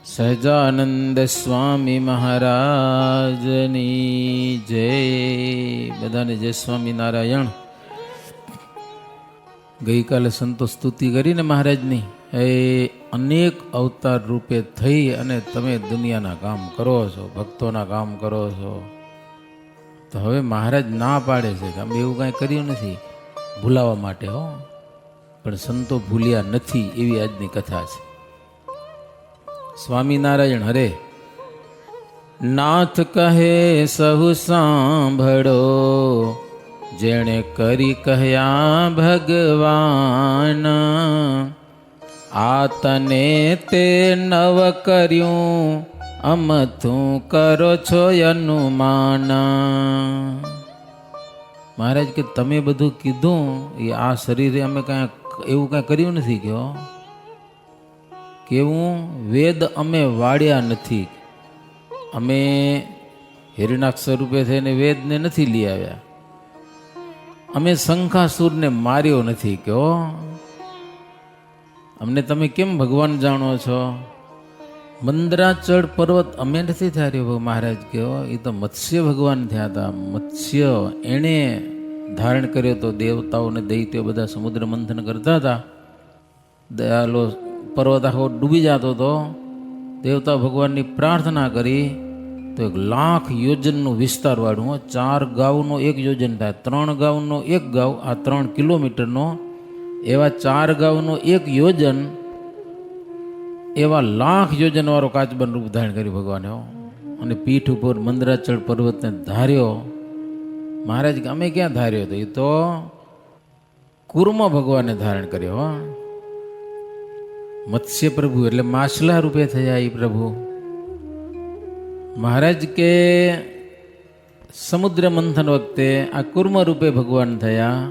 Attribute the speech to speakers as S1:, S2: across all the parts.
S1: સહજાનંદ સ્વામી મહારાજની જય. બધાને જય સ્વામિનારાયણ. ગઈકાલે સંતો સ્તુતિ કરીને મહારાજની એ અનેક અવતાર રૂપે થઈ અને તમે દુનિયાના કામ કરો છો, ભક્તોના કામ કરો છો. તો હવે મહારાજ ના પાડે છે કે અમે એવું કાંઈ કર્યું નથી ભૂલાવા માટે હો, પણ સંતો ભૂલ્યા નથી એવી આજની કથા છે. સ્વામિનારાયણ હરે. નાથ કહે સહુ સાંભળો, જેણે કરી કહ્યા ભગવાન, આ તને તે નવ કર્યું, અમથું કરો છો અનુમાન. મહારાજ કે તમે બધું કીધું એ આ શરીરે અમે કાંઈ એવું કાંઈ કર્યું નથી. કયો કેવું? વેદ અમે વાળ્યા નથી, અમે હિરણાક્ષ સ્વરૂપે થઈને વેદને નથી લઈ આવ્યા, અમે શંખાસુરને માર્યો નથી. કયો અમને તમે કેમ ભગવાન જાણો છો? મંદરાચળ પર્વત અમે નથી ધાર્યો. મહારાજ કયો એ તો મત્સ્ય ભગવાન થયા હતા. મત્સ્ય એણે ધારણ કર્યો તો દેવતાઓને દૈત્યો બધા સમુદ્ર મંથન કરતા હતા. દયાલો પર્વત આખો ડૂબી જતો હતો. દેવતા ભગવાનની પ્રાર્થના કરી તો 1,00,000 યોજનનું વિસ્તારવાળું, 4 ગાઉનો 1 યોજન થાય, 3 ગાઉનો 1 ગાઉ, આ 3 કિલોમીટરનો, એવા 4 ગાઉનો 1 યોજન, એવા 1,00,000 યોજન વાળો કાચબન રૂપ ધારણ કર્યું ભગવાને. અને પીઠ ઉપર મંદરાચળ પર્વતને ધાર્યો. મહારાજ કે અમે ક્યાં ધાર્યો હતો? એ તો કુર્મ ભગવાને ધારણ કર્યો. મત્સ્ય પ્રભુ એટલે માછલા રૂપે થયા એ પ્રભુ. મહારાજ કે સમુદ્ર મંથન વખતે આ કુર્મ રૂપે ભગવાન થયા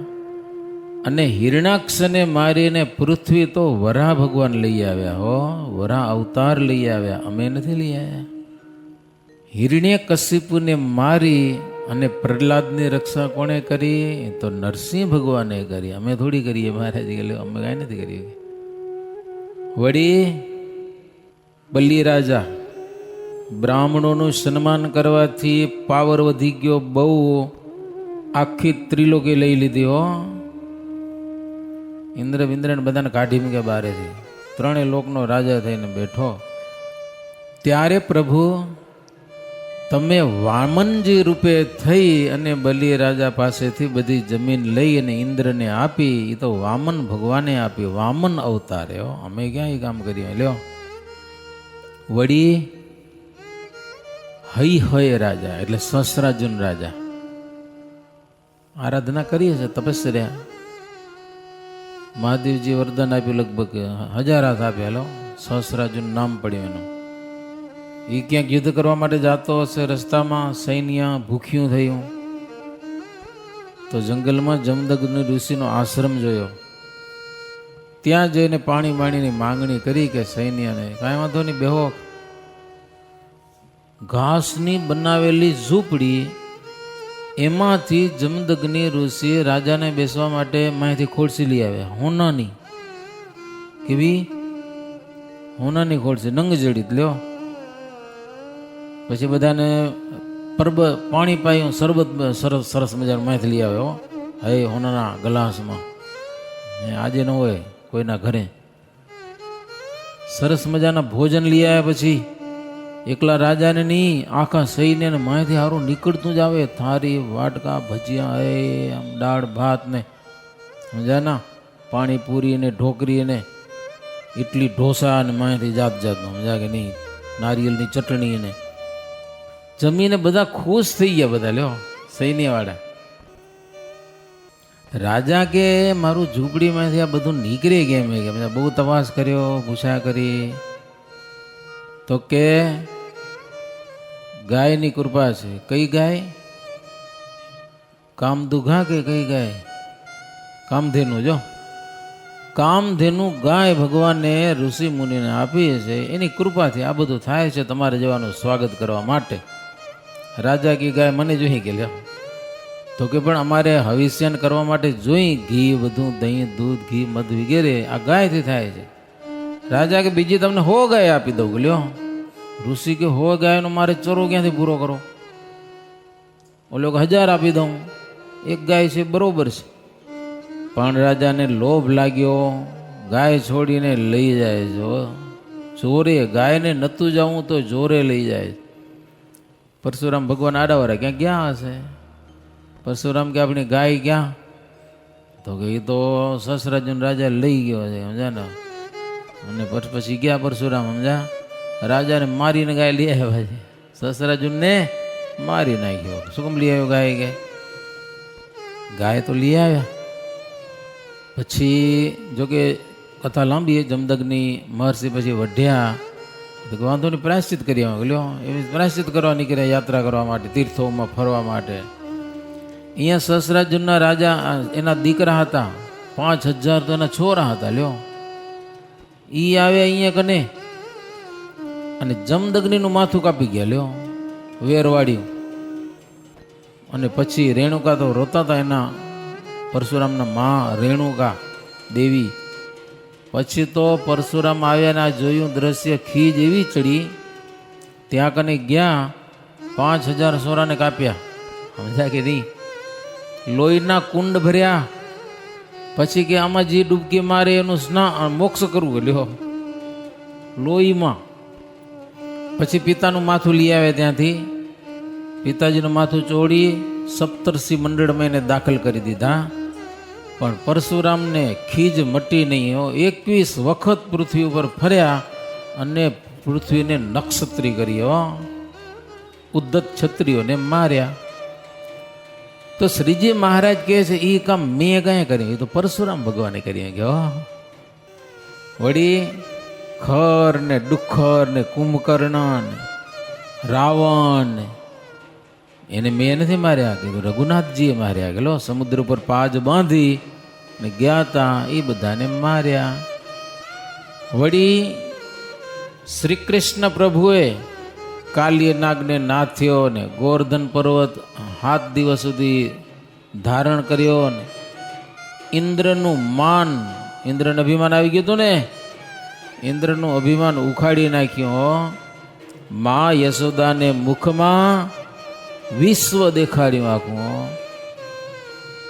S1: અને હિરણાક્ષને મારીને પૃથ્વી તો વરાહ ભગવાન લઈ આવ્યા. હો, વરાહ અવતાર લઈ આવ્યા, અમે નથી લઈ આવ્યા. હિરણ્ય કશ્યપુને મારી અને પ્રહલાદની રક્ષા કોણે કરી? તો નરસિંહ ભગવાને કરી, અમે થોડી કરીએ. મહારાજ કે અમે કાંઈ નથી કરીએ. વળી બલિ રાજા, બ્રાહ્મણોનું સન્માન કરવાથી પાવર વધી ગયો બહુ, આખી ત્રિલોકી લઈ લીધી. હો, ઇન્દ્ર વિન્દ્રને બધાને કાઢી મૂક્યા બારેથી. 3 લોકનો રાજા થઈને બેઠો. ત્યારે પ્રભુ તમે વામનજી રૂપે થઈ અને બલિ રાજા પાસેથી બધી જમીન લઈ અને ઇન્દ્રને આપી. એ તો વામન ભગવાને આપી, વામન અવતારે. અમે ક્યાં એ કામ કરીએ? લ્યો. વળી હય રાજા એટલે સહસ્રાર્જુન રાજા આરાધના કરીએ છે, તપસ્યા. મહાદેવજી વરદાન આપ્યું, લગભગ 1000 હાથ આપ્યા. લો, સહસ્રાર્જુન નામ પડ્યું એનું. એ ક્યાંક યુદ્ધ કરવા માટે જતો હશે, રસ્તામાં સૈન્ય ભૂખ્યું થયું તો જંગલમાં જમદગ્નિ ઋષિનો આશ્રમ જોયો. ત્યાં જઈને પાણી બાણીની માંગણી કરી કે સૈન્યને કાંઈ વાંધો નહીં, બેહો. ઘાસની બનાવેલી ઝૂંપડી, એમાંથી જમદગ્નિ ઋષિ રાજાને બેસવા માટે માહિતી ખોડસી લઈ આવ્યા. હોનાની કેવી? હોનાની ખોડસી, નંગ જડિત. લ્યો. પછી બધાને પાણી પાયું, શરબત સરસ મજાનું માહિતી લઈ આવ્યો. હે હોનાના ગ્લાસમાં, આજે ન હોય કોઈના ઘરે. સરસ મજાના ભોજન લઈ આવ્યા. પછી એકલા રાજાને નહીં, આખા સૈન્યને માહિતી સારું નીકળતું જ આવે. થારી, વાટકા, ભજીયા, આમ દાળ ભાત ને મજાના પાણીપુરી ને ઢોકરી ને ઇડલી ઢોસા ને માહિતી જાત જાતનું મજા કે નહીં, નારિયેલની ચટણી ને જમીને બધા ખુશ થઈ ગયા. બધા લ્યો સૈન્યવાળા. રાજા કે મારું ઝૂંપડીમાંથી આ બધું નીકળે કેમ? કે બધા બહુ તપાસ કર્યો, પૂછા કરી. તો કે ગાયની કૃપા છે. કઈ ગાય? કામદુઘા કે કઈ ગાય? કામધેનુ. જો કામધેનુ ગાય ભગવાને ઋષિ મુનિને આપી છે, એની કૃપાથી આ બધું થાય છે તમારે જવાનું સ્વાગત કરવા માટે. રાજા કી ગાય મને જોઈ કે લ્યો. તો કે પણ અમારે હવિષ્યન કરવા માટે જોઈ ઘી, બધું દહીં, દૂધ, ઘી, મધ વગેરે આ ગાયથી થાય છે. રાજા કે બીજી તમને 100 ગાય આપી દઉં. લ્યો ઋષિ કે હો ગાયનો મારે ચરો ક્યાંથી પૂરો કરો? ઓલો કે 1000 આપી દઉં, એક ગાય છે બરોબર છે. પણ રાજાને લોભ લાગ્યો, ગાય છોડીને લઈ જાય જો જોરે. ગાયને નતું જવું તો જોરે લઈ જાય. પરશુરામ ભગવાન આડાવાળા ક્યાં ગયા હશે? પરશુરામ કે આપણી ગાય ક્યાં? તો કે એ તો સસરાજન રાજા લઈ ગયો છે, સમજા ને. અને પછી ગયા પરશુરામ, સમજા, રાજાને મારીને ગાય લઈ આવ્યા છે. સસરાજુને મારી નાખ્યો. શું કેમ લઈ આવ્યો ગાય? કે ગાય તો લઈ આવ્યા. પછી જોકે કથા લાંબી, જમદગ્નિ મહર્ષિ પછી વઢ્યા. તો વાંધો નહીં, પ્રાયશ્ચિત કરી આવ્યો. લ્યો એવી પ્રાયશ્ચિત કરવા નીકળ્યા, યાત્રા કરવા માટે, તીર્થોમાં ફરવા માટે. અહીંયા સસરાજુના રાજા એના દીકરા હતા, 5000 તો એના છોરા હતા. લ્યો ઈ આવે અહીંયા કને અને જમદગ્નિનું માથું કાપી ગયા. લ્યો વેરવાડ્યું. અને પછી રેણુકા તો રોતા હતા, એના પરશુરામના માં રેણુકા દેવી. પછી તો પરશુરામ આવ્યા ને આ જોયું દ્રશ્ય, ખીજ એવી ચડી. ત્યાં કને ગયા, 5000 સોરાને કાપ્યા. સમજ્યા કે નહીં? લોહીના કુંડ ભર્યા. પછી કે આમાં જે ડૂબકી મારે એનું સ્નાન મોક્ષ કરવું. લ્યો લોહીમાં. પછી પિતાનું માથું લઈ આવે ત્યાંથી. પિતાજીનું માથું ચોડી સપ્તર્ષિ મંડળમાં એને દાખલ કરી દીધા. પણ પરશુરામને ખીજ મટી નહીં. 21 વખત પૃથ્વી ઉપર ફર્યા અને પૃથ્વીને નક્ષત્રી કરી. ઉદ્ધત ક્ષત્રિયોને માર્યા. તો શ્રીજી મહારાજ કહે છે એ કામ મેં કઈ કર્યું? એ તો પરશુરામ ભગવાને કર્યું. કે વળી ખર ને ડુખર ને કુંભકર્ણ ને રાવણ એને મેં નથી માર્યા, કે રઘુનાથજીએ માર્યા. કે લો સમુદ્ર ઉપર પાજ બાંધી ને ગયા તા, એ બધાને માર્યા. વળી શ્રી કૃષ્ણ પ્રભુએ કાલ્ય નાગને નાથ્યો ને ગોવર્ધન પર્વત 7 દિવસ સુધી ધારણ કર્યો ને ઇન્દ્રનું માન, ઇન્દ્રનું અભિમાન આવી ગયું હતું ને, ઇન્દ્રનું અભિમાન ઉખાડી નાખ્યું. મા યશોદાને મુખમાં વિશ્વ દેખાડ્યું આખું.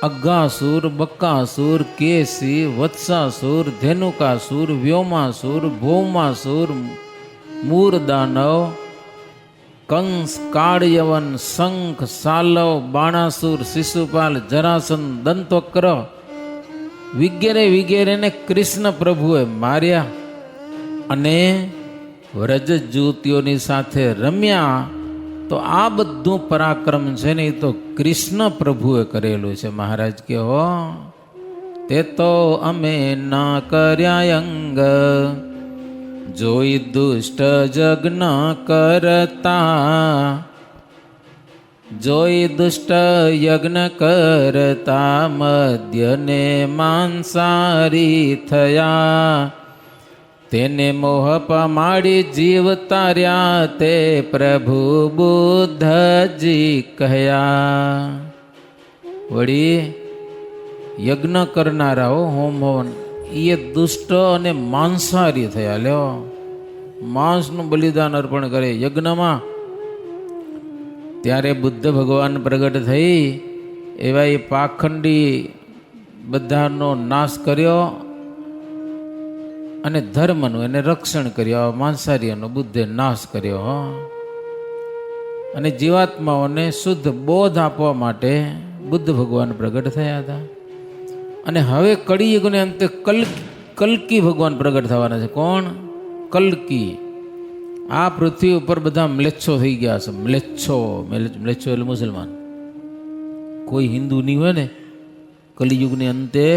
S1: અગ્ગાસુર, બક્કાસુર, કેસી, વત્સાસુર, ધેનુકાસુર, વ્યોમાસુર, ભૌમાસુર, મૂરદાનવ, કંસ, કાળયવન, શંખ, સાલવ, બાણાસુર, શિશુપાલ, જરાસન, દંતવક્ર વગેરે વગેરેને કૃષ્ણ પ્રભુએ માર્યા. અને વ્રજ જ્યોતિઓની સાથે રમ્યા. તો આ બધું પરાક્રમ છે ને, એ તો કૃષ્ણ પ્રભુએ કરેલું છે. મહારાજ કે હો તે તો અમે ના કર્યા અંગ, જોઈ દુષ્ટ જગ્ન કરતા, જોઈ દુષ્ટ યજ્ઞ કરતા, મદ્યને માંસારી થયા. તેને મોહ પમાડી જીવ તાર્યા, તે પ્રભુ બુદ્ધજી કહ્યા. વળી યજ્ઞ કરનારાઓ હોમ હવન એ દુષ્ટ અને માંસાહારી થયા. લ્યો માંસનું બલિદાન અર્પણ કરે યજ્ઞમાં. ત્યારે બુદ્ધ ભગવાન પ્રગટ થઈ, એવા એ પાખંડી બધાનો નાશ કર્યો અને ધર્મનું એને રક્ષણ કર્યો. માંસાહારીનો બુદ્ધે નાશ કર્યો. અને જીવાત્માઓને શુદ્ધ બોધ આપવા માટે બુદ્ધ ભગવાન પ્રગટ થયા હતા. અને હવે કળિયુગને અંતે કલ્કી ભગવાન પ્રગટ થવાના છે. કોણ? કલ્કી. આ પૃથ્વી ઉપર બધા મ્લેચ્છો થઈ ગયા છે. મ્લેચ્છો એટલે મુસલમાન. કોઈ હિન્દુ નહીં હોય ને કલિયુગને અંતે,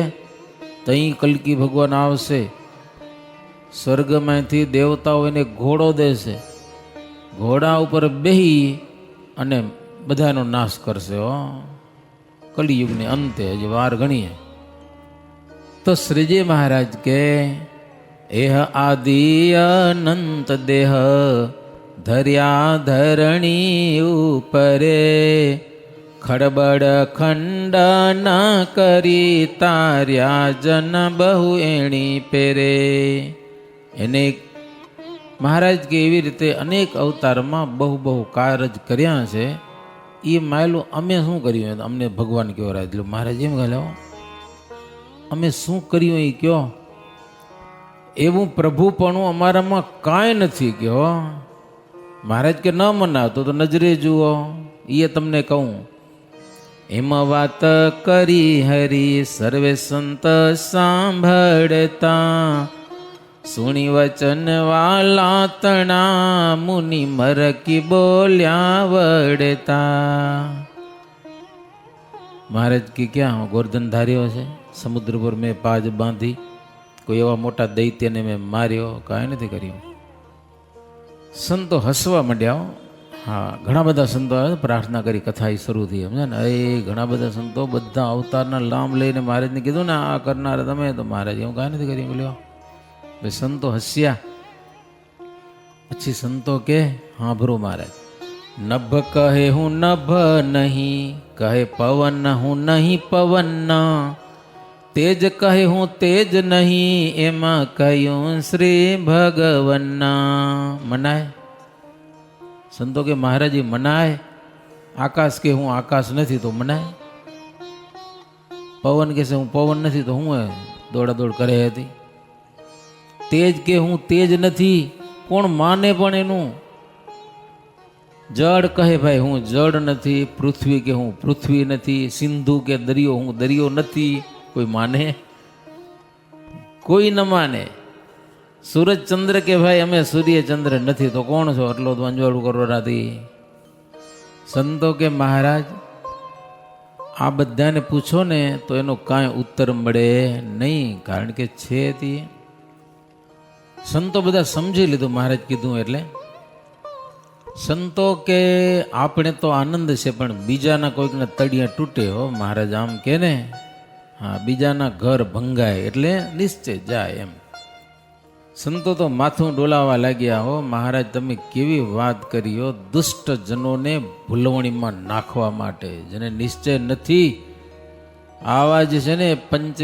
S1: તઈ કલ્કી ભગવાન આવશે. સ્વર્ગમાંથી દેવતાઓ એને ઘોડો દેશે, ઘોડા ઉપર બેહી અને બધાનો નાશ કરશે. કલિયુગને અંતે હજી વાર ગણીએ. તો શ્રીજી મહારાજ કે એહ આદિ અનંત દેહ ધર્યા ધરણી ઉપરે, ખડબડ ખંડ ન કરી તાર્યા જન બહુ એણી પેરે. એને મહારાજ કે એવી રીતે અનેક અવતારમાં બહુ બહુ કાર્ય કર્યા છે. એ માયલું અમે શું કર્યું અમને ભગવાન કયો રાજ લો. મહારાજ એમ કહે અમે શું કર્યું એ કયો. એવું પ્રભુપણું અમારામાં કાંઈ નથી કયો. મહારાજ કે ન મનાવતો તો નજરે જુઓ. એ તમને કહું એમાં વાત કરી હરી સર્વે સંત સાંભળતા સુણી વચન વાલા તણા મુનિ મરકી બોલ્યા વડતા. મહારાજ કે ક્યાં ગોર્ધન ધાર્યો છે સમુદ્ર પર મેં પાજ બાંધી કોઈ એવા મોટા દૈત્યને મેં માર્યો કાંઈ નથી કર્યું. સંતો હસવા માંડ્યા. હા ઘણા બધા સંતો આવે પ્રાર્થના કરી કથા એ શરૂ થઈ સમજે ને. એ ઘણા બધા સંતો બધા અવતારના લામ લઈને મહારાજને કીધું ને આ કરનારા તમે તો મહારાજ એવું કાંઈ નથી કર્યું બોલ્યો. ભાઈ સંતો હસ્યા. પછી સંતો કે હા ભરો મહારાજ નભ કહે હું નભ નહીં કહે પવન હું નહીં પવન તેજ કહે હું તેજ નહીં એમાં કહ્યું શ્રી ભગવન્ના. મનાય સંતો કે મહારાજી મનાય. આકાશ કે હું આકાશ નથી તો મનાય. પવન કે છે હું પવન નથી તો હું દોડા દોડ કરે હતી. તેજ કે હું તેજ નથી કોણ માને પણ એનું. જળ કહે ભાઈ હું જળ નથી. પૃથ્વી કે હું પૃથ્વી નથી. સિંધુ કે દરિયો હું દરિયો નથી. કોઈ માને? કોઈ ન માને. સૂરજ ચંદ્ર કે ભાઈ અમે સૂર્ય ચંદ્ર નથી તો કોણ છો આટલો અંજવાળું કરો રાતી. સંતો કે મહારાજ આ બધાને પૂછો ને તો એનો કાંઈ ઉત્તર મળે નહીં કારણ કે છે તે. સંતો બધા સમજી લીધું મહારાજ કીધું એટલે. સંતો કે આપણે તો આનંદ છે પણ બીજાના કોઈકના તળિયા તૂટે હો મહારાજ આમ કે ને. હા બીજાના ઘર ભંગાય એટલે નિશ્ચય જાય એમ. સંતો તો માથું ડોલાવા લાગ્યા હો મહારાજ તમે કેવી વાત કરી હો. દુષ્ટ જનોને ભૂલવણીમાં નાખવા માટે જેને નિશ્ચય નથી આવા જ છે ને પંચ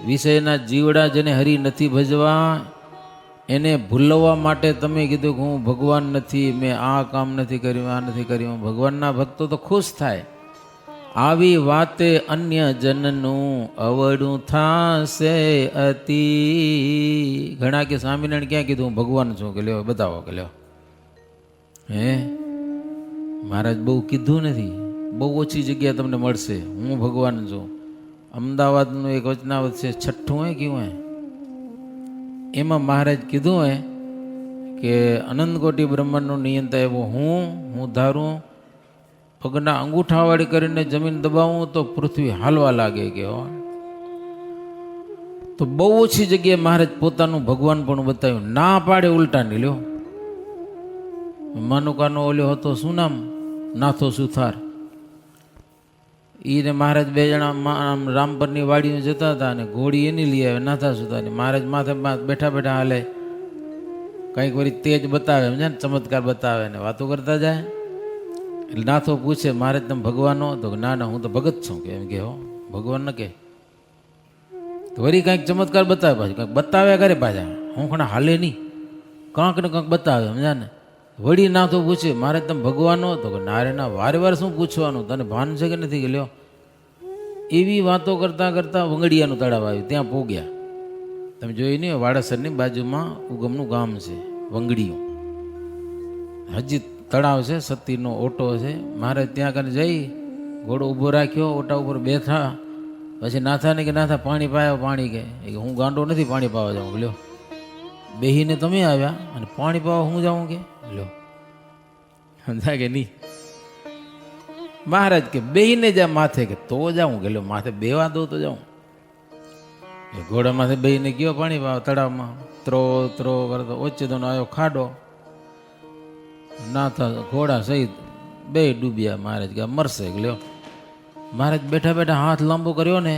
S1: વિષયના જીવડા જેને હરી નથી ભજવા એને ભૂલવા માટે તમે કીધું કે હું ભગવાન નથી મેં આ કામ નથી કર્યું આ નથી કર્યું. ભગવાનના ભક્તો તો ખુશ થાય. આવી વાતે અન્ય જનનું અવળું થાશે અતિ. ઘણા કે સ્વામિનારાયણ ક્યાં કીધું હું ભગવાન છું કે લ્યો બતાવો કે લ્યો. હે મહારાજ બહુ કીધું નથી. બહુ ઓછી જગ્યા તમને મળશે હું ભગવાન છું. અમદાવાદનું એક વચનાવત છે 6ઠું હે કેવું હે એમાં મહારાજ કીધું હે કે અનંત કોટી બ્રહ્માંડનું નિયંતા એવો હું ધારું પગના અંગૂઠાવાળી કરીને જમીન દબાવું તો પૃથ્વી હાલવા લાગે કે તો બહુ ઓછી જગ્યાએ મહારાજ પોતાનું ભગવાન પણ બતાવ્યું. ના પાડે ઉલટા ની લ્યો. માનુકાનો ઓલ્યો હતો શું નામ નાથો સુથાર. એને મહારાજ બે જણા રામપરની વાડીઓ જતા હતા અને ઘોડી એની લઈ આવે નાથા સુથારની. મહારાજ માથે બેઠા બેઠા હાલે કંઈક વળી તેજ બતાવે સમજે ને ચમત્કાર બતાવે ને વાતો કરતા જાય. એટલે નાથો પૂછે મહારાજ તમે ભગવાન તો ના ના હું તો ભગત છું કે એમ કે હો ભગવાન ન કે. તો વળી કાંઈક ચમત્કાર બતાવે પાછું કાંઈક બતાવ્યા કરે પાછા હું ખણા હાલે નહીં કાંક ને કાંક બતાવે સમજા ને. વળી નાથો પૂછે મહારાજ તમે ભગવાન તો કે ના રે ના વારે વાર શું પૂછવાનું તને ભાન છે કે નથી કે લ્યો. એવી વાતો કરતાં કરતાં વંગડિયાનું તળાવ આવ્યું ત્યાં પોગ્યા. તમે જોઈ નહીં વાડાસરની બાજુમાં ઉગમનું ગામ છે વંગડિયું. હજી તળાવ છે સતીનો ઓટો છે. મારે ત્યાં કને જઈ ઘોડો ઊભો રાખ્યો ઓટા ઉપર બેઠા. પછી નાથાને કે નાથા પાણી પાયો. પાણી કે હું ગાંડો નથી પાણી પાવા જાઉં લ્યો. બેહીને તમે આવ્યા અને પાણી પાવા હું જાઉં કે લ્યો સમજા કે નહીં. મહારાજ કે બેહીને જા માથે કે તો જાઉં કે લ્યો માથે બેવા દો તો જાઉં. ઘોડા માથે બેહીને ગયો પાણી પાવા તળાવમાં. ત્રો કરતો ઓચેતોનો આવ્યો ખાડો. નાથા ઘોડા સહિત બે ડૂબ્યા. મહારાજ કે મરશે લ્યો. મહારાજ બેઠા બેઠા હાથ લાંબો કર્યો ને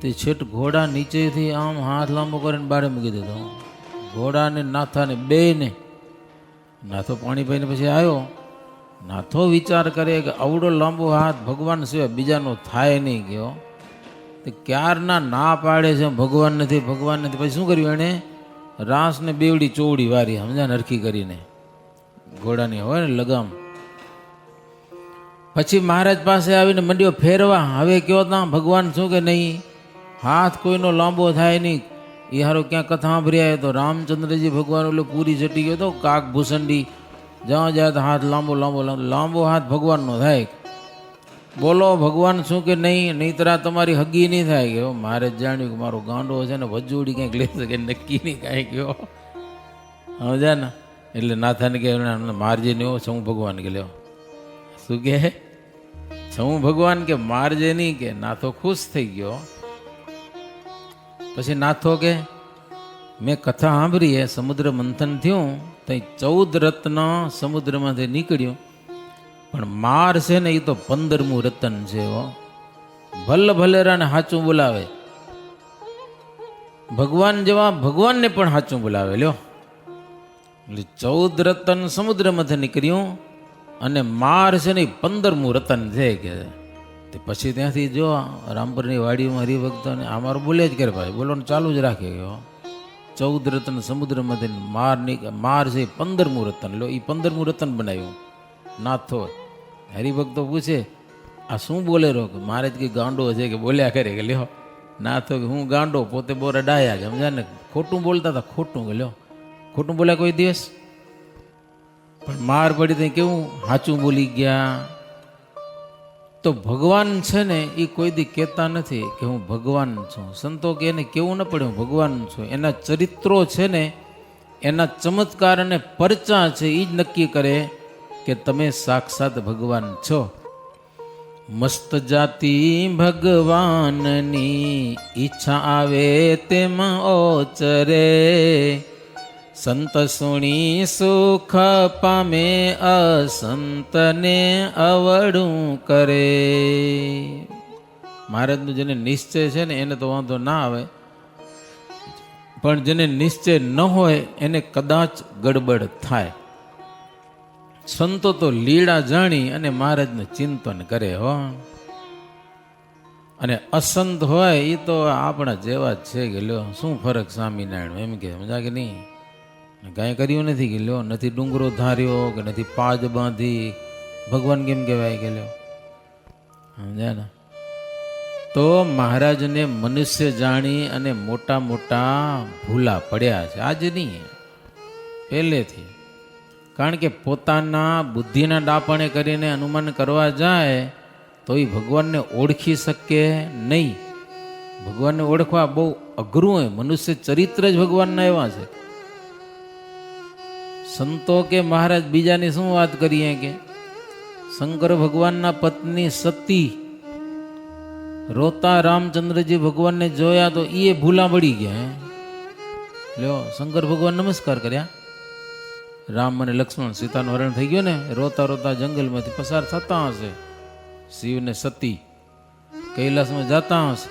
S1: તે છેટ ઘોડા નીચેથી આમ હાથ લાંબો કરીને બારે મૂકી દીધો. ઘોડાને નાથાને બેને. નાથો પાણી પાઈને પછી આવ્યો. નાથો વિચાર કરે કે આવડો લાંબો હાથ ભગવાન સિવાય બીજાનો થાય નહીં ગયો. તે ક્યારના ના પાડે છે ભગવાન નથી ભગવાન નથી. પછી શું કર્યું એણે રાસ ને બેવડી ચોવડી વારી સમજા નરખી કરીને ઘોડાની હોય ને લગામ. પછી મહારાજ પાસે આવીને મંડ્યો ફેરવા. હવે કયો તા ભગવાન શું કે નહીં, હાથ કોઈનો લાંબો થાય નહીં. એ હારો ક્યાં કથા સાંભળ્યા તો રામચંદ્રજી ભગવાન ઓલો પૂરી ચટી ગયો તો કાક ભૂસંડી, જ્યાં જાય તો હાથ લાંબો લાંબો લાંબો હાથ ભગવાનનો થાય. બોલો ભગવાન શું કે નહીં, નહીંતરા તમારી હગી નહીં થાય. ગયો મારે જાણ્યું કે મારો ગાંડો છે ને વજોડી કંઈક લે શકે નક્કી નહીં કાંઈ ગયો સમજ્યા ને. એટલે નાથાને કે મારજે નહીં છું ભગવાન કે લ્યો શું કે છું ભગવાન કે મારજે નહીં કે. નાથો ખુશ થઈ ગયો. પછી નાથો કે મેં કથા સાંભળી એ સમુદ્ર મંથન થયું ત્યાં 14 રત્ન સમુદ્રમાંથી નીકળ્યું, પણ માર છે ને એ તો 15મું રતન છે. ભલે ભલેરાને સાચું બોલાવે, ભગવાન જેવા ભગવાનને પણ સાચું બોલાવે લ્યો. એટલે 14 રતન સમુદ્રમાંથી નીકળ્યું અને માર છે ને એ 15મું રતન છે કે. પછી ત્યાંથી જો રામપુરની વાડીમાં હરિભક્તોને અમારું બોલે જ કરે ભાઈ, બોલવાનું ચાલુ જ રાખે. 14 રતન સમુદ્રમાંથી માર છે 15મું રતન લો, એ 15મું રતન બનાવ્યું. નાથો હરિભક્તો પૂછે આ શું બોલે રહો કે મારે જ કંઈ ગાંડો છે કે બોલ્યા કરે કે લ્યો. નાથો કે હું ગાંડો પોતે બોરે ડાયા કે સમજ્યા ને. ખોટું બોલતા હતા, ખોટું કે લ્યો ખોટું બોલ્યા કોઈ દિવસ, પણ માર પડી તો કેવું સાચું બોલી ગયા. તો ભગવાન છે ને એ કોઈ દી કહેતા નથી કે હું ભગવાન છું. સંતો કે એને કેવું ન પડે હું ભગવાન છું. એના ચરિત્રો છે ને, એના ચમત્કાર અને પરચા છે એ જ નક્કી કરે કે તમે સાક્ષાત ભગવાન છો. મસ્ત જાતિ ભગવાનની ઈચ્છા આવે તેમાં ઓચરે, સંત સુણી સુખ પામે અસંતને અવળું કરે. મહારાજનો જેને નિશ્ચય છે ને એને તો વાંધો ના આવે, પણ જેને નિશ્ચય ન હોય એને કદાચ ગડબડ થાય. સંતો તો લીડા જાણી અને મહારાજનું ચિંતન કરે હો. અને અસંત હોય એ તો આપણા જેવા જ છે કે લ્યો શું ફરક સ્વામિનારાયણ એમ કે સમજા કે નહીં. કાંઈ કર્યું નથી કે લ્યો, નથી ડુંગરો ધાર્યો કે નથી પાજ બાંધી, ભગવાન કેમ કહેવાય કે લ્યો સમજ્યા ને. તો મહારાજને મનુષ્ય જાણી અને મોટા મોટા ભૂલા પડ્યા છે. આજે નહીં, પહેલેથી. કારણ કે પોતાના બુદ્ધિના ડાપણે કરીને અનુમાન કરવા જાય તો એ ભગવાનને ઓળખી શકે નહીં. ભગવાનને ઓળખવા બહુ અઘરું હોય. મનુષ્ય ચરિત્ર જ ભગવાનના એવા છે. સંતો કે મહારાજ બીજાની શું વાત કરીએ કે શંકર ભગવાનના પત્ની સતી રોતા રામચંદ્રજી ભગવાનને જોયા તો એ ભૂલા પડી ગયા. લ્યો શંકર ભગવાન નમસ્કાર કર્યા. રામ અને લક્ષ્મણ સીતાનું હરણ થઈ ગયું ને, રોતા રોતા જંગલમાંથી પસાર થતા હશે. શિવને સતી કૈલાસમાં જતા હશે.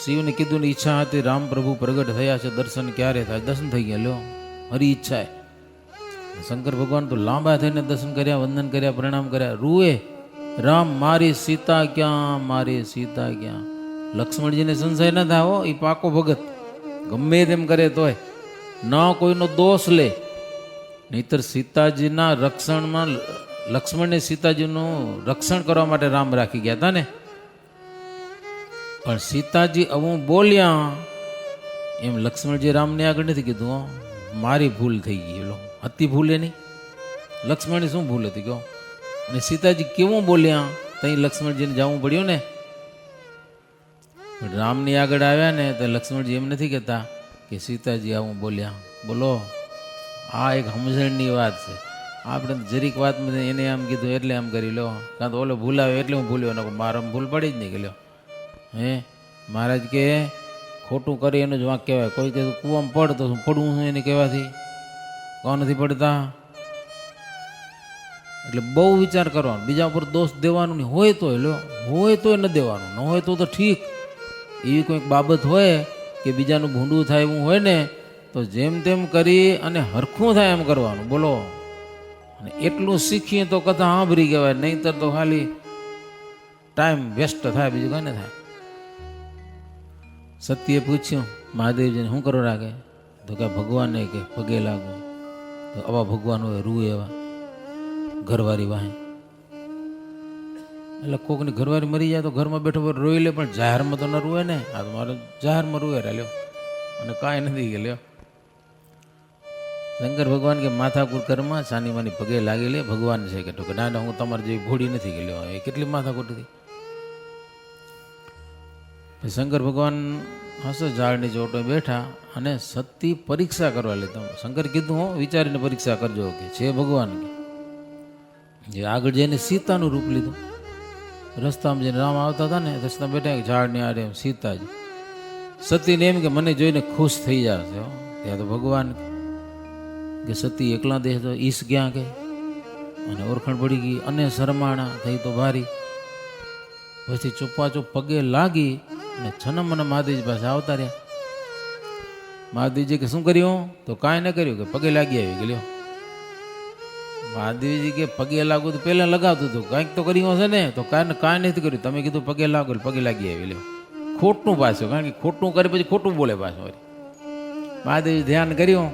S1: શિવને કીધું ને ઈચ્છા હતી, રામ પ્રભુ પ્રગટ થયા છે, દર્શન ક્યારે થાય? દર્શન થઈ ગયા. લ્યો હરી ઈચ્છા. શંકર ભગવાન તો લાંબા થઈને દર્શન કર્યા, વંદન કર્યા, પ્રણામ કર્યા. રૂએ રામ મારી સીતા ક્યાં, મારી સીતા ક્યાં? લક્ષ્મણજીને સંશય ન થાય હો, એ પાકો ભગત ગમે તેમ કરે તોય ના કોઈનો દોષ લે. નહીતર સીતાજીના રક્ષણમાં લક્ષ્મણને સીતાજીનું રક્ષણ કરવા માટે રામ રાખી ગયા હતા ને. પણ સીતાજી આવું બોલ્યા એમ લક્ષ્મણજી રામને આગળ નથી કીધું મારી ભૂલ થઈ ગઈ. હતી ભૂલ એની? લક્ષ્મણની શું ભૂલ હતી કહો? અને સીતાજી કેવું બોલ્યા ત્યાં લક્ષ્મણજીને જવું પડ્યું ને. રામની આગળ આવ્યા ને તો લક્ષ્મણજી એમ નથી કહેતા કે સીતાજી આવું બોલ્યા. બોલો આ એક સમજણની વાત છે. આપણે જરીક વાતમાં એને આમ કીધું એટલે આમ કરી લો, કાં તો ઓલો ભૂલાવે એટલે હું ભૂલ્યો, ને મારે ભૂલ પડી જ નહીં કે લ્યો. હે મહારાજ કે ખોટું કરી એનું જ વાંક કહેવાય. કોઈ કહે કૂવામાં પડ તો પડવું શું એને કહેવાથી? કોણ નથી પડતા? એટલે બહુ વિચાર કરવાનો. બીજા ઉપર દોષ દેવાનું નહીં. હોય તો લ્યો, હોય તો ન દેવાનું, ન હોય તો ઠીક. એવી કોઈક બાબત હોય કે બીજાનું ભૂંડું થાય એવું હોય ને તો જેમ તેમ કરી અને હરખું થાય એમ કરવાનું. બોલો અને એટલું શીખીએ તો કથા સાંભળી કહેવાય, નહીંતર તો ખાલી ટાઈમ વેસ્ટ થાય, બીજું કંઈ ન થાય. સત્યે પૂછ્યું મહાદેવજીને શું કરો રાખે? તો કે ભગવાનને કે પગે લાગો, તો આવા ભગવાન હોય રૂ એવા ઘરવાળી વાહે. એટલે કોકની ઘરવાળી મરી જાય તો ઘરમાં બેઠો બેઠો રોઈ લે, પણ જાહેરમાં તો ન રૂવે ને. આ તો મારે જાહેરમાં રૂવે લ્યો, અને કાંઈ નથી કે લ્યો. શંકર ભગવાન કે માથાકૂર કરમાં સાની માની પગે લાગી લે, ભગવાન છે કે. તો કે ના ના, હું તમારી જેવી ભોળી નથી કે લ્યો. એ કેટલી માથાકૂટ હતી. શંકર ભગવાન હશે ઝાડની ચોટે બેઠા અને સતી પરીક્ષા કરવા લેતા. શંકર કીધું હો, વિચારીને પરીક્ષા કરજો કે છે ભગવાન કે. જે આગળ જઈને સીતાનું રૂપ લીધું. રસ્તામાં જઈને રામ આવતા હતા ને, રસ્તા બેઠા ઝાડની આડે સીતા જ. સતીને એમ કે મને જોઈને ખુશ થઈ જશે. ત્યાં તો ભગવાન કે સતી એકલા દેહ તો ઈશ ક્યાં કે. અને ઓળખાણ પડી ગઈ અને શરમાણા થઈ તો ભારી. પછી ચોપાચોપ પગે લાગી અને છનમ અને મહાદેવજી પાસે આવતા રહ્યા. મહાદેવજી કે શું કર્યું? તો કાંઈ ન કર્યું કે પગે લાગી આવી ગયો. મહાદેવજી કે પગે લાગુ તો પહેલા લગાવતું હતું, કાંઈક તો કર્યું હશે ને. તો કાંઈ નથી કર્યું, તમે કીધું પગે લાગો પગે લાગી આવી લ્યો. ખોટું પાછું, કારણ કે ખોટું કરે પછી ખોટું બોલે પાછું. મહાદેવજી ધ્યાન કર્યું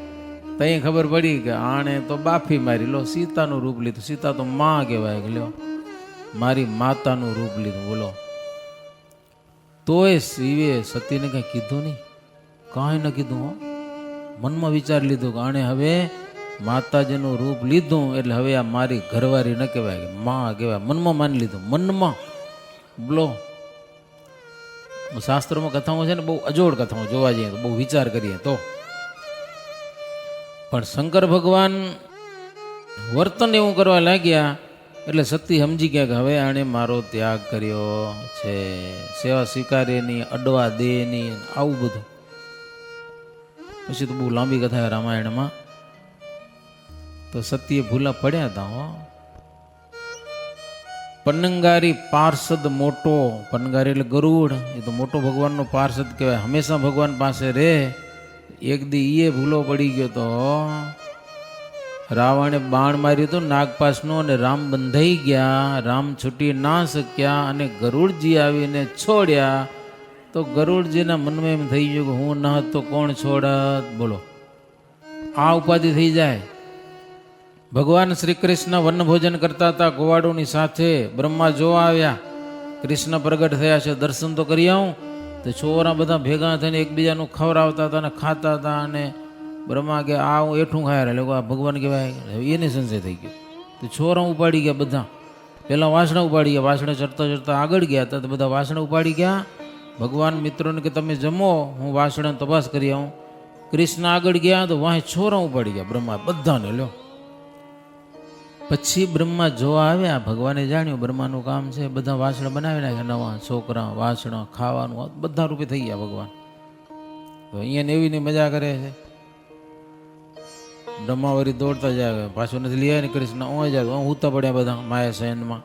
S1: તો અહીં ખબર પડી કે આણે તો બાફી મારી લો, સીતાનું રૂપ લીધું. સીતા તો માં કહેવાય લ્યો, મારી માતાનું રૂપ લીધું. બોલો, તોય શિવે સતીને કંઈ કીધું નહીં, કાંઈ ન કીધું. હો, મનમાં વિચાર લીધું કે આણે હવે માતાજીનું રૂપ લીધું એટલે હવે આ મારી ઘરવાળી ન કહેવાય, માં કહેવાય. મનમાં માની લીધું, મનમાં. બોલો, શાસ્ત્રોમાં કથાઓ છે ને, બહુ અજોડ કથાઓ જોવા જઈએ તો, બહુ વિચાર કરીએ તો. પણ શંકર ભગવાન વર્તન એવું કરવા લાગ્યા એટલે સતી સમજી ગયા કે હવે આણે મારો ત્યાગ કર્યો છે, સેવા સ્વીકારેની, અડવા દેની, આવું બધું. પછી તો બહુ લાંબી કથા રામાયણમાં. તો સતીએ ભૂલા પડ્યા હતા. હો, પન્નંગારી પાર્ષદ મોટો, પન્નગારી એટલે ગરુડ, એ તો મોટો ભગવાનનો પાર્ષદ કહેવાય, હંમેશા ભગવાન પાસે રહે. એક દી એ ભૂલો પડી ગયો તો રાવણે બાણ માર્યું હતું નાગપાસનું, અને રામ બંધાઈ ગયા, રામ છૂટી ના શક્યા, અને ગરુડજી આવીને છોડ્યા. તો ગરુડજીના મનમાં એમ થઈ ગયું કે હું ન હોત તો કોણ છોડત. બોલો, આ ઉપાધિ થઈ જાય. ભગવાન શ્રી કૃષ્ણ વનભોજન કરતા હતા ગોવાળોની સાથે. બ્રહ્મા જોવા આવ્યા, કૃષ્ણ પ્રગટ થયા છે, દર્શન તો કરી આવું. તો છોરા બધા ભેગા થઈને એકબીજાનું ખવડાવતા હતા અને ખાતા હતા. અને બ્રહ્મા કે આ હું એઠું ખાયા લોકો, આ ભગવાન કહેવાય. એને સંશય થઈ ગયો. તો છોરા ઉપાડી ગયા બધા. પહેલાં વાસણા ઉપાડી ગયા, વાસણે ચડતા ચડતા આગળ ગયા હતા તો બધા વાસણા ઉપાડી ગયા. ભગવાન મિત્રોને કે તમે જમો, હું વાસણા તપાસ કરી આવું. કૃષ્ણ આગળ ગયા તો વાંહે છોરા ઉપાડી ગયા બ્રહ્મા બધાને લ્યો. પછી બ્રહ્મા જોવા આવ્યા, ભગવાને જાણ્યું બ્રહ્માનું કામ છે, બધા વાસણા બનાવી નાખ્યા, નવા છોકરા, વાસણા, ખાવાનું, બધા રૂપે થઈ ગયા ભગવાન. તો અહીંયા એવી ની મજા કરે છે. બ્રહ્મા વળી દોડતા જાય, પાછું નથી લઈ આવે ને કૃષ્ણ ઓય જાય, ઉતા પડ્યા બધા માયા શયનમાં.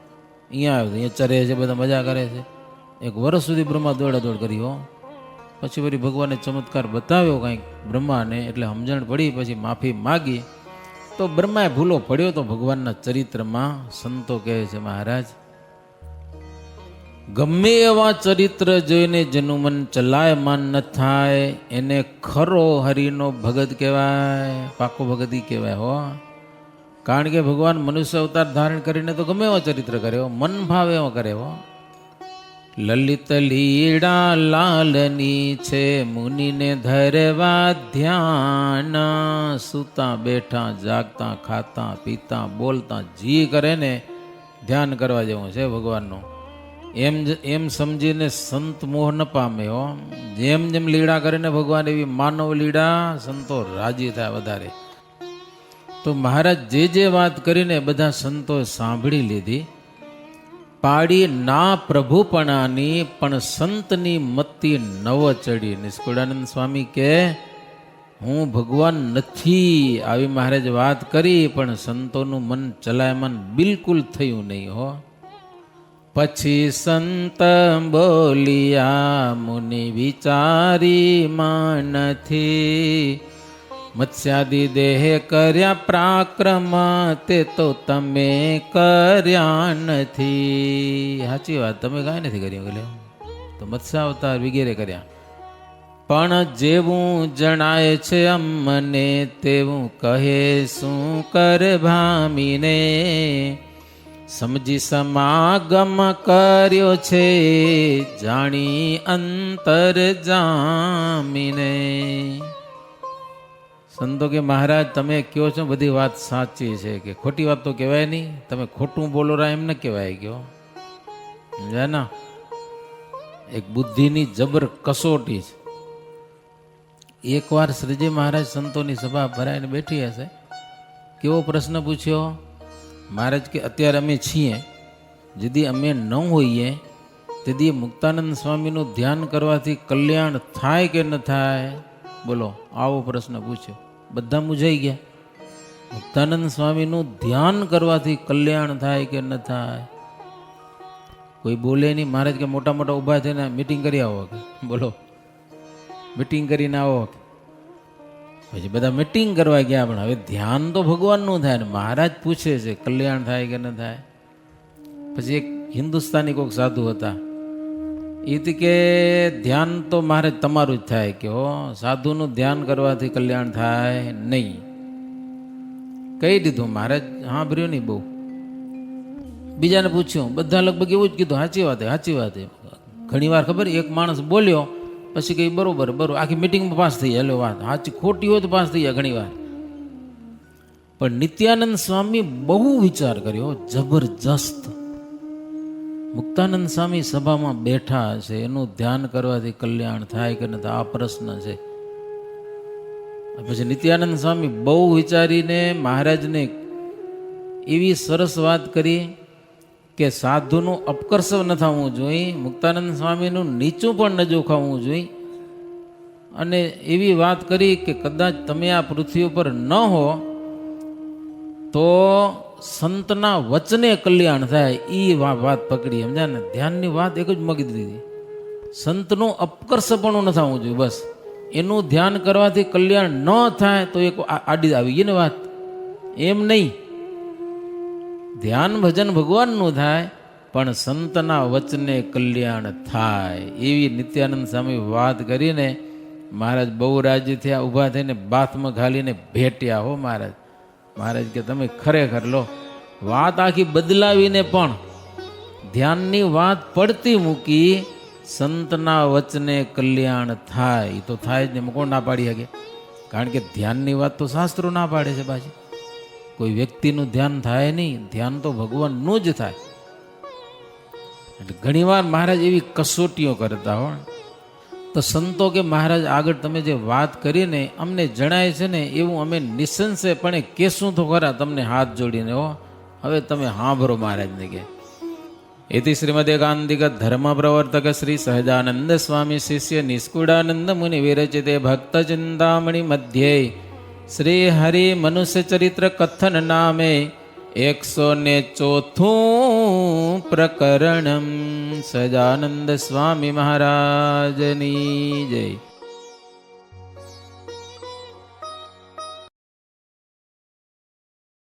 S1: અહીંયા આવે અહીંયા ચરે છે, બધા મજા કરે છે. એક વર્ષ સુધી બ્રહ્મા દોડાદોડ કરી. હો, પછી વળી ભગવાને ચમત્કાર બતાવ્યો કાંઈક બ્રહ્માને, એટલે સમજણ પડી, પછી માફી માગી. તો બ્રહ્માએ ભૂલો પડ્યો તો ભગવાનના ચરિત્રમાં. સંતો કહે છે મહારાજ, ગમે એવા ચરિત્ર જોઈને જેનું મન ચલાયમાન ન થાય એને ખરો હરિનો ભગત કહેવાય, પાકો ભગતી કહેવાય. હો, કારણ કે ભગવાન મનુષ્ય અવતાર ધારણ કરીને તો ગમે એવો ચરિત્ર કરે, મન ભાવે એવો કરે. હો, લલિત લીડા લાલની છે, મુનિને ધરવા ધ્યાન, સૂતા બેઠા જાગતા ખાતા પીતા બોલતા જી કરે ને ધ્યાન કરવા જેવું છે ભગવાનનું. એમ સમજીને સંત મોહ ન પામે. હો, જેમ જેમ લીડા કરે ને ભગવાન એવી માનવ લીડા સંતો રાજી થાય વધારે. તો મહારાજ જે વાત કરીને બધા સંતોએ સાંભળી લીધી. પાડી ના પ્રભુપણાની પણ સંતની મત્તી નવ ચડી. નિષ્કુળાનંદ સ્વામી કે હું ભગવાન નથી આવી મહારાજ વાત કરી, પણ સંતોનું મન ચલાયમાન બિલકુલ થયું નહીં. હો, પછી સંત બોલિયા મુનિ વિચારી માં નથી, મત્સ્યાદિ દેહ કર્યા પ્રાક્રમ તે તો તમે કર્યા નથી. સાચી વાત, તમે કાંઈ નથી કર્યું. તો મત્સ્યાવતાર વગેરે કર્યા, પણ જેવું જણાય છે અમને તેવું કહે શું કર ભામીને, સમજી સમાગમ કર્યો છે જાણી અંતર જામીને. સંતો કે મહારાજ તમે કયો છો બધી વાત સાચી છે, કે ખોટી વાત તો કહેવાય નહીં, તમે ખોટું બોલો રહ્યા એમ ન કહેવાય ગયો. સમજાય ના? એક બુદ્ધિની જબર કસોટી છે. એકવાર શ્રીજી મહારાજ સંતોની સભા ભરાઈને બેઠી હશે, કેવો પ્રશ્ન પૂછ્યો? મહારાજ કે અત્યારે અમે છીએ, જેથી અમે ન હોઈએ તેથી મુક્તાનંદ સ્વામીનું ધ્યાન કરવાથી કલ્યાણ થાય કે ન થાય? બોલો, આવો પ્રશ્ન પૂછ્યો. બધા મૂંઝાઈ ગયા. મુક્તાનંદ સ્વામીનું ધ્યાન કરવાથી કલ્યાણ થાય કે ન થાય? કોઈ બોલે નહીં. મહારાજ કે મોટા મોટા ઊભા થઈને મીટિંગ કરી આવો. કે બોલો, મીટિંગ કરીને આવો. પછી બધા મીટિંગ કરવા ગયા, પણ હવે ધ્યાન તો ભગવાનનું થાય ને મહારાજ પૂછે છે કલ્યાણ થાય કે ન થાય? પછી એક હિન્દુસ્તાની કોઈક સાધુ હતા, એ કે ધ્યાન તો મહારાજ તમારું જ થાય. કે હો, સાધુનું ધ્યાન કરવાથી કલ્યાણ થાય નહીં. કહી દીધું. મહારાજ સાંભળ્યું નહીં બહુ. બીજાને પૂછ્યું, બધા લગભગ એવું જ કીધું, સાચી વાત છે, સાચી વાત છે. ઘણી વાર ખબર, એક માણસ બોલ્યો પછી કઈ બરોબર બરોબર, આખી મિટિંગમાં પાસ થઈ જાય. હેલો, વાત સાચી ખોટી હોય તો પાસ થઈ જાય ઘણી વાર. પણ નિત્યાનંદ સ્વામી બહુ વિચાર કર્યો, જબરજસ્ત. મુક્તાનંદ સ્વામી સભામાં બેઠા છે, એનું ધ્યાન કરવાથી કલ્યાણ થાય કે નથી, આ પ્રશ્ન છે. પછી નિત્યાનંદ સ્વામી બહુ વિચારીને મહારાજને એવી સરસ વાત કરી કે સાધુનું અપકર્ષ ન થવું જોઈએ, મુક્તાનંદ સ્વામીનું નીચું પણ ન જોખાવું જોઈએ. અને એવી વાત કરી કે કદાચ તમે આ પૃથ્વી ઉપર ન હો તો સંતના વચને કલ્યાણ થાય. એ વાત પકડી. સમજ્યા ને? ધ્યાનની વાત એક જ મગી દીધી. સંતનું અપકર્ષ પણ ન થવું જોઈએ, બસ. એનું ધ્યાન કરવાથી કલ્યાણ ન થાય તો એક આડી આવી ગઈ ને વાત. એમ નહીં, ધ્યાન ભજન ભગવાનનું થાય પણ સંતના વચને કલ્યાણ થાય. એવી નિત્યાનંદ સ્વામી વાત કરીને મહારાજ બહુ રાજી થયા. ઊભા થઈને બાથમાં ઘાલીને ભેટ્યા. હો મહારાજ. મહારાજ કે તમે ખરેખર લો, વાત આખી બદલાવીને પણ ધ્યાનની વાત પડતી મૂકી. સંતના વચને કલ્યાણ થાય, એ તો થાય જ ને. કોણ ના પાડી શકે? કારણ કે ધ્યાનની વાત તો શાસ્ત્રો ના પાડે છે. પાછી કોઈ વ્યક્તિનું ધ્યાન થાય નહીં, ધ્યાન તો ભગવાનનું જ થાય. એટલે ઘણીવાર મહારાજ એવી કસોટીઓ કરતા હોય તો સંતો કે મહારાજ આગળ તમે જે વાત કરીને અમને જણાય છે ને એવું અમે નિસંશયપણે કહેશું તો ખરા તમને હાથ જોડીને. હો, હવે તમે સાંભળો મહારાજને. કે એથી શ્રીમદ એકાંતિક ધર્મ પ્રવર્તક શ્રી સહજાનંદ સ્વામી શિષ્ય નિષ્કુળાનંદ મુનિ વિરચિતે ભક્ત ચિંતામણી મધ્યે શ્રી હરિ મનુષ્ય ચરિત્ર કથન નામે 104 પ્રકરણમ. સહજાનંદ સ્વામી મહારાજની જય.